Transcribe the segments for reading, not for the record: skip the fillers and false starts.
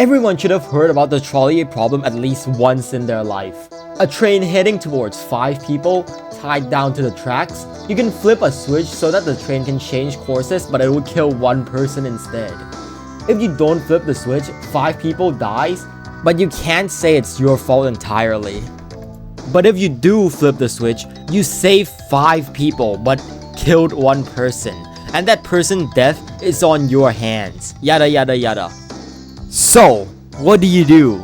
Everyone should have heard about the trolley problem at least once in their life. A train heading towards 5 people tied down to the tracks. You can flip a switch so that the train can change courses, but it will kill one person instead. If you don't flip the switch, 5 people dies, but you can't say it's your fault entirely. But if you do flip the switch, you save 5 people but killed one person, and that person's death is on your hands. Yada yada yada. So, what do you do?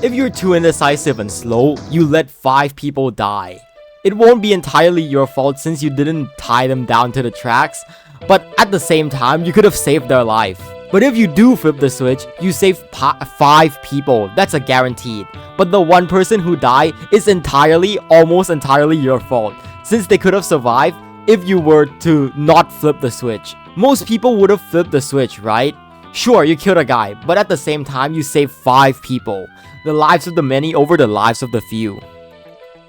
If you're too indecisive and slow, you let 5 people die. It won't be entirely your fault since you didn't tie them down to the tracks, but at the same time, you could have saved their life. But if you do flip the switch, you save 5 people, that's a guaranteed. But the one person who died is almost entirely your fault, since they could have survived if you were to not flip the switch. Most people would have flipped the switch, right? Sure, you killed a guy, but at the same time, you saved 5 people. The lives of the many over the lives of the few.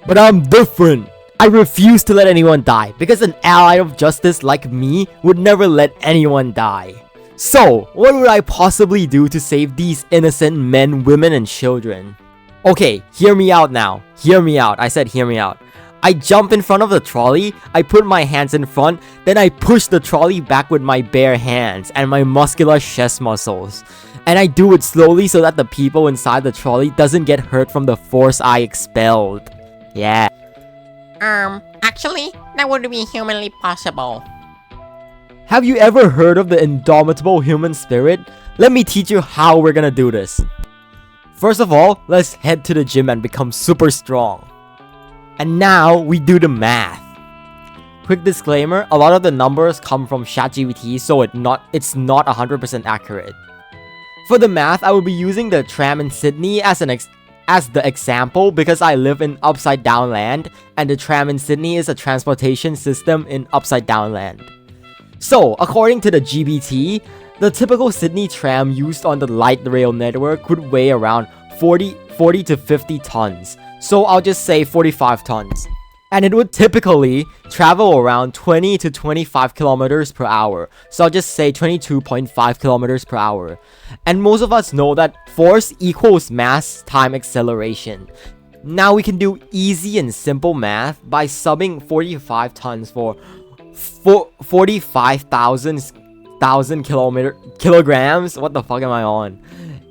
But I'm different. I refuse to let anyone die, because an ally of justice like me would never let anyone die. So, what would I possibly do to save these innocent men, women, and children? Okay, hear me out now. Hear me out. I said hear me out. I jump in front of the trolley, I put my hands in front, then I push the trolley back with my bare hands and my muscular chest muscles. And I do it slowly so that the people inside the trolley doesn't get hurt from the force I expelled. Yeah. Actually, that would be humanly possible. Have you ever heard of the indomitable human spirit? Let me teach you how we're gonna do this. First of all, let's head to the gym and become super strong. And now, we do the math. Quick disclaimer, a lot of the numbers come from ChatGPT, so it's not 100% accurate. For the math, I will be using the tram in Sydney as the example because I live in upside down land, and the tram in Sydney is a transportation system in upside down land. So, according to the GBT, the typical Sydney tram used on the light rail network could weigh around 40 to 50 tons. So I'll just say 45 tons. And it would typically travel around 20 to 25 kilometers per hour. So I'll just say 22.5 kilometers per hour. And most of us know that force equals mass time acceleration. Now we can do easy and simple math by subbing 45 tons for 45,000 kilograms. What the fuck am I on?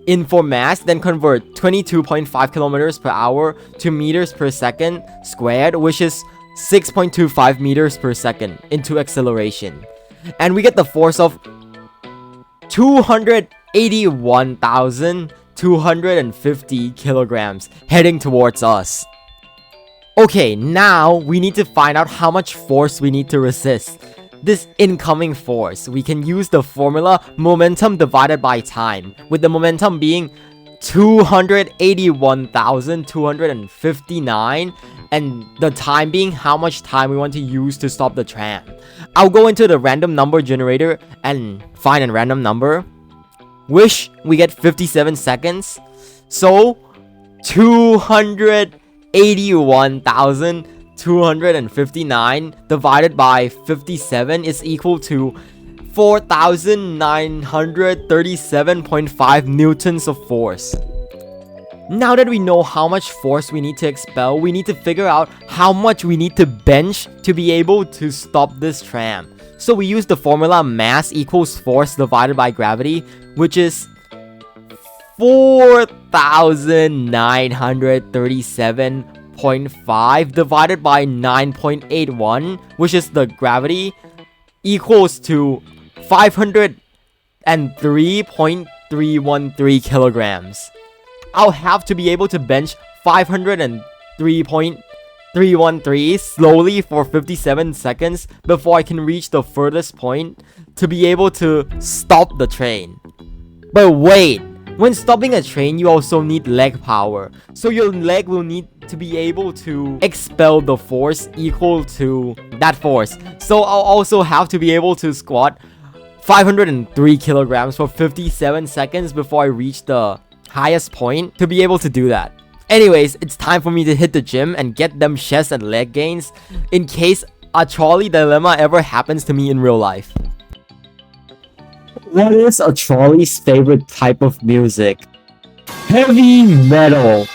In for mass, then convert 22.5 kilometers per hour to meters per second squared, which is 6.25 meters per second into acceleration. And we get the force of 281,250 kilograms heading towards us. Okay, now we need to find out how much force we need to resist this incoming force. We can use the formula momentum divided by time, with the momentum being 281,259 and the time being how much time we want to use to stop the tram. I'll go into the random number generator and find a random number. Wish we get 57 seconds. So 281,259 divided by 57 is equal to 4,937.5 newtons of force. Now that we know how much force we need to expel, we need to figure out how much we need to bench to be able to stop this tram. So we use the formula mass equals force divided by gravity, which is 4,937.5 divided by 9.81, which is the gravity, equals to 503.313 kilograms. I'll have to be able to bench 503.313 slowly for 57 seconds before I can reach the furthest point to be able to stop the train. But wait! When stopping a train, you also need leg power. So your leg will need to be able to expel the force equal to that force. So I'll also have to be able to squat 503 kilograms for 57 seconds before I reach the highest point to be able to do that. Anyways, it's time for me to hit the gym and get them chest and leg gains in case a trolley dilemma ever happens to me in real life. What is a trolley's favorite type of music? Heavy metal.